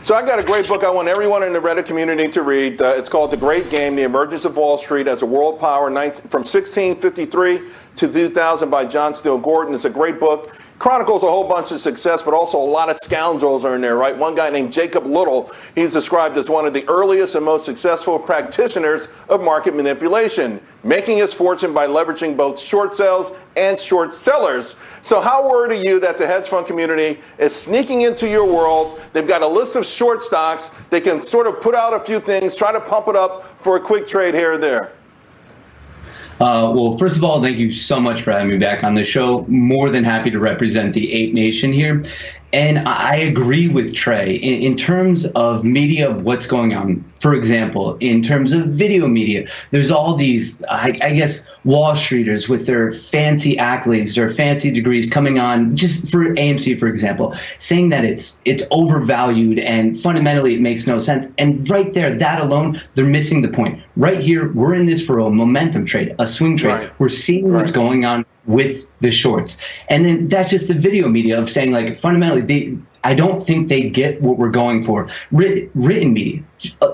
So I got a great book I want everyone in the Reddit community to read. It's called The Great Game, The Emergence of Wall Street as a World Power from 1653 to 2000 by John Steele Gordon. It's a great book. Chronicles a whole bunch of success, but also a lot of scoundrels are in there, right? One guy named Jacob Little, he's described as one of the earliest and most successful practitioners of market manipulation, making his fortune by leveraging both short sales and short sellers. So how worried are you that the hedge fund community is sneaking into your world? They've got a list of short stocks. They can sort of put out a few things, try to pump it up for a quick trade here or there. Well, first of all, thank you so much for having me back on the show. More than happy to represent the Ape Nation here. And I agree with Trey in terms of media, what's going on. For example, in terms of video media, there's all these, I guess, Wall Streeters with their fancy accolades, their fancy degrees coming on, just for AMC, for example, saying that it's overvalued and fundamentally it makes no sense. And right there, that alone, they're missing the point. Right here, we're in this for a momentum trade, a swing trade. Right. We're seeing what's going on with the shorts. And then that's just the video media of saying, like, fundamentally, I don't think they get what we're going for. Written media.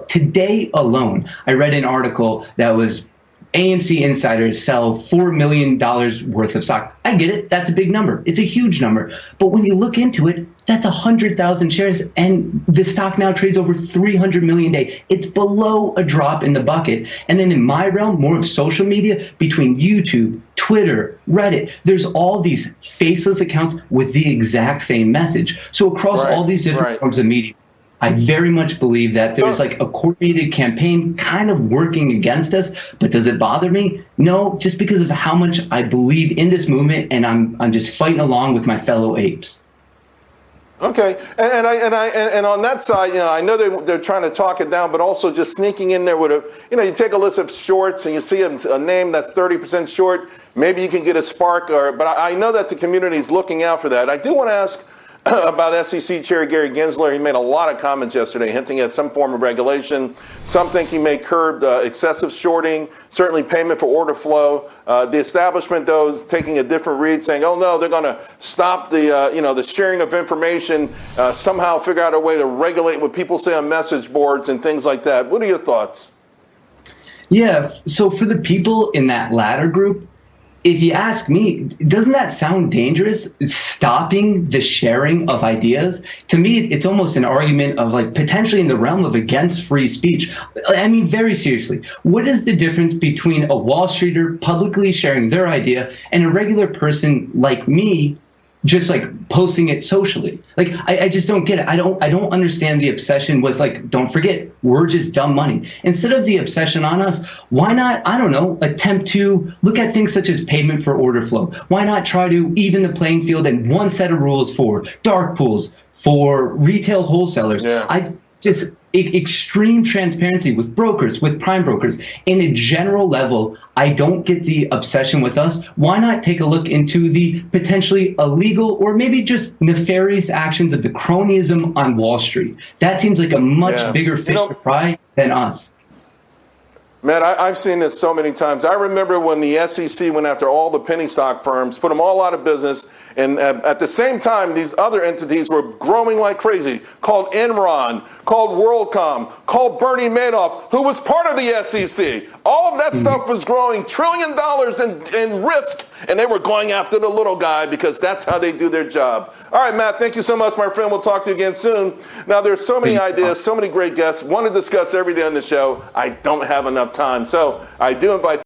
Today alone, I read an article that was AMC insiders sell $4 million worth of stock. I get it. That's a big number. It's a huge number. But when you look into it, that's 100,000 shares, and the stock now trades over 300 million a day. It's below a drop in the bucket. And then in my realm, more of social media, between YouTube, Twitter, Reddit, there's all these faceless accounts with the exact same message. So across all these different forms of media, I very much believe that there's like a coordinated campaign kind of working against us. But does it bother me? No, just because of how much I believe in this movement, and I'm just fighting along with my fellow apes. Okay, and on that side, you know, I know they're trying to talk it down, but also just sneaking in there with a, you know, you take a list of shorts and you see a name that's 30% short, maybe you can get a spark, but I know that the community is looking out for that. I do want to ask about SEC Chair Gary Gensler. He made a lot of comments yesterday hinting at some form of regulation. Some think he may curb excessive shorting, certainly payment for order flow. The establishment, though, is taking a different read, saying, oh, no, they're going to stop the, the sharing of information, somehow figure out a way to regulate what people say on message boards and things like that. What are your thoughts? Yeah, so for the people in that latter group, if you ask me, doesn't that sound dangerous? Stopping the sharing of ideas? To me, it's almost an argument of, like, potentially in the realm of against free speech. I mean, very seriously, what is the difference between a Wall Streeter publicly sharing their idea and a regular person like me just, like, posting it socially? Like, I just don't get it. I don't understand the obsession with, like, don't forget, we're just dumb money. Instead of the obsession on us, why not, I don't know, attempt to look at things such as payment for order flow? Why not try to even the playing field and one set of rules for dark pools, for retail wholesalers? Yeah. Just extreme transparency with brokers, with prime brokers. In a general level, I don't get the obsession with us. Why not take a look into the potentially illegal or maybe just nefarious actions of the cronyism on Wall Street? That seems like a much bigger fish to fry than us. Matt, I've seen this so many times. I remember when the SEC went after all the penny stock firms, put them all out of business, and at the same time, these other entities were growing like crazy, called Enron, called WorldCom, called Bernie Madoff, who was part of the SEC. All of that stuff was growing $1 trillion in risk, and they were going after the little guy because that's how they do their job. All right, Matt, thank you so much, my friend. We'll talk to you again soon. Now, there's so many ideas, so many great guests. Want to discuss everything on the show. I don't have enough time, so I do invite